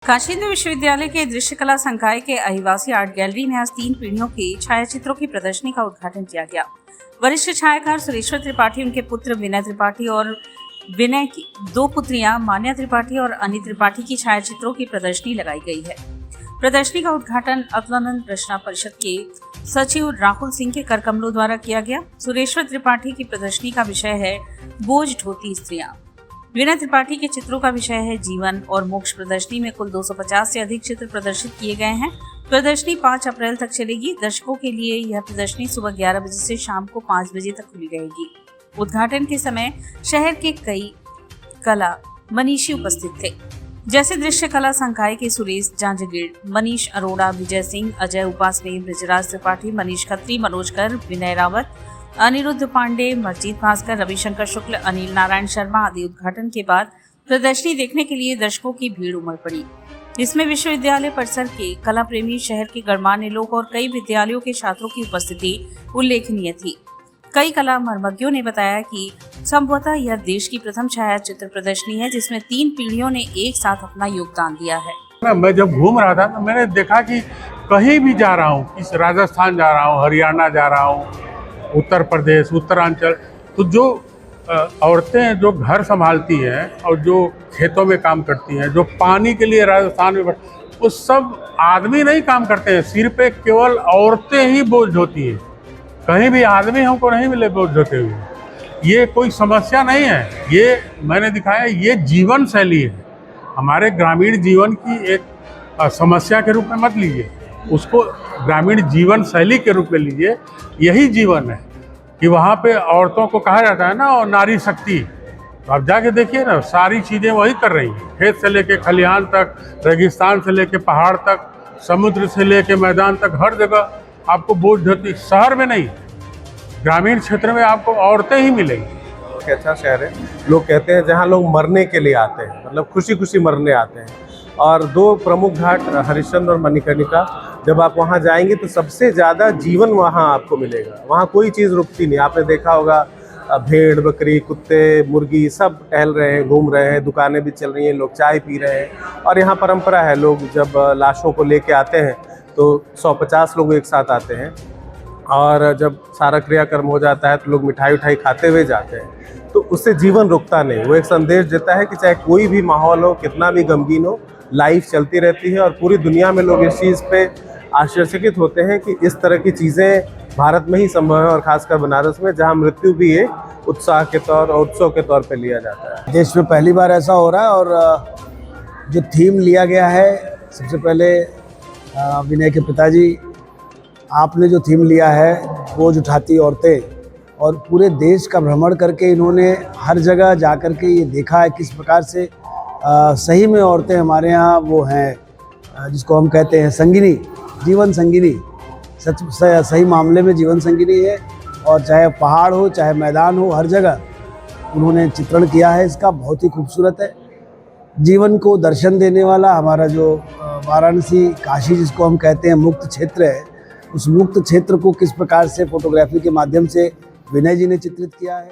काशी हिंदू विश्वविद्यालय के दृश्यकला संकाय के अहिवासी आर्ट गैलरी में आज 3 पीढ़ियों के छायाचित्रों की प्रदर्शनी का उद्घाटन किया गया। वरिष्ठ छायाकार सुरेश्वर त्रिपाठी, उनके पुत्र विनय त्रिपाठी और विनय की 2 पुत्रियां मान्या त्रिपाठी और अनी त्रिपाठी की छायाचित्रों की प्रदर्शनी लगाई गई है। प्रदर्शनी का उद्घाटन अतुलानंद रचना परिषद के सचिव राहुल सिंह के कर कमलों द्वारा किया गया। सुरेश्वर त्रिपाठी की प्रदर्शनी का विषय है बोझ ढोती स्त्रियां। विनय त्रिपाठी के चित्रों का विषय है जीवन और मोक्ष। प्रदर्शनी में कुल 250 से अधिक चित्र प्रदर्शित किए गए हैं। प्रदर्शनी 5 अप्रैल तक चलेगी। दर्शकों के लिए यह प्रदर्शनी सुबह 11 बजे से शाम को 5 बजे तक खुली रहेगी। उद्घाटन के समय शहर के कई कला मनीषी उपस्थित थे, जैसे दृश्य कला संकाय के सुरेश जांजगीर, मनीष अरोड़ा, विजय सिंह, अजय उपासने, ब्रजराज त्रिपाठी, मनीष खत्री, मनोज कर, विनय रावत, अनिरुद्ध पांडे, मस्जिद भास्कर, रविशंकर शुक्ल, अनिल नारायण शर्मा आदि। उद्घाटन के बाद प्रदर्शनी देखने के लिए दर्शकों की भीड़ उमड़ पड़ी। इसमें विश्वविद्यालय परिसर के कला प्रेमी, शहर के गणमान्य लोग और कई विद्यालयों के छात्रों की उपस्थिति उल्लेखनीय थी। कई कला मर्मज्ञों ने बताया कि संभवतः यह देश की प्रथम छायाचित्र प्रदर्शनी है जिसमें 3 पीढ़ियों ने एक साथ अपना योगदान दिया है। मैं जब घूम रहा था तो मैंने देखा कि कहीं भी जा रहा हूँ, किस राजस्थान जा रहा हूँ, हरियाणा जा रहा हूँ, उत्तर प्रदेश, उत्तरांचल, तो जो औरतें जो घर संभालती हैं और जो खेतों में काम करती हैं, जो पानी के लिए राजस्थान में, वो सब आदमी नहीं काम करते हैं। सिर पे केवल औरतें ही बोझ ढोती हैं। कहीं भी आदमी हमको नहीं मिले बोझ ढोते हुए। ये कोई समस्या नहीं है, ये मैंने दिखाया, ये जीवन शैली है। हमारे ग्रामीण जीवन की एक समस्या के रूप में मत लीजिए, उसको ग्रामीण जीवन शैली के रूप में लीजिए। यही जीवन है कि वहाँ पे औरतों को कहा जाता है ना, और नारी शक्ति। तो आप जाके देखिए ना, सारी चीज़ें वही कर रही हैं, खेत से लेके खलिहान तक, रेगिस्तान से लेके पहाड़ तक, समुद्र से लेके मैदान तक, हर जगह आपको बोझ ढोती। शहर में नहीं, ग्रामीण क्षेत्र में आपको औरतें ही मिलेंगी। अच्छा शहर है। लोग कहते हैं जहाँ लोग मरने के लिए आते हैं, मतलब खुशी खुशी मरने आते हैं। और 2 प्रमुख घाट हरिश्चंद्र और मणिकर्णिका, जब आप वहाँ जाएंगे तो सबसे ज़्यादा जीवन वहाँ आपको मिलेगा। वहाँ कोई चीज़ रुकती नहीं। आपने देखा होगा भेड़, बकरी, कुत्ते, मुर्गी सब टहल रहे हैं, घूम रहे हैं, दुकानें भी चल रही हैं, लोग चाय पी रहे हैं। और यहाँ परंपरा है, लोग जब लाशों को लेके आते हैं तो 150 लोग एक साथ आते हैं, और जब सारा क्रियाकर्म हो जाता है तो लोग मिठाई उठाई खाते हुए जाते हैं। तो उससे जीवन रुकता नहीं। वो एक संदेश देता है कि चाहे कोई भी माहौल हो, कितना भी गमगीन हो, लाइफ चलती रहती है। और पूरी दुनिया में लोग इस चीज़ पे आश्चर्यचकित होते हैं कि इस तरह की चीज़ें भारत में ही संभव है, और ख़ासकर बनारस में, जहाँ मृत्यु भी एक उत्साह के तौर और उत्सव के तौर पे लिया जाता है। देश में पहली बार ऐसा हो रहा है। और जो थीम लिया गया है, सबसे पहले विनय के पिताजी, आपने जो थीम लिया है बोझ उठाती औरतें, और पूरे देश का भ्रमण करके इन्होंने हर जगह जा कर के ये देखा है किस प्रकार से सही में औरतें हमारे यहाँ वो हैं जिसको हम कहते हैं संगिनी, जीवन संगिनी। सही मामले में जीवन संगिनी है। और चाहे पहाड़ हो, चाहे मैदान हो, हर जगह उन्होंने चित्रण किया है। इसका बहुत ही खूबसूरत है। जीवन को दर्शन देने वाला हमारा जो वाराणसी, काशी जिसको हम कहते हैं मुक्त क्षेत्र है, उस मुक्त क्षेत्र को किस प्रकार से फोटोग्राफी के माध्यम से विनय जी ने चित्रित किया है।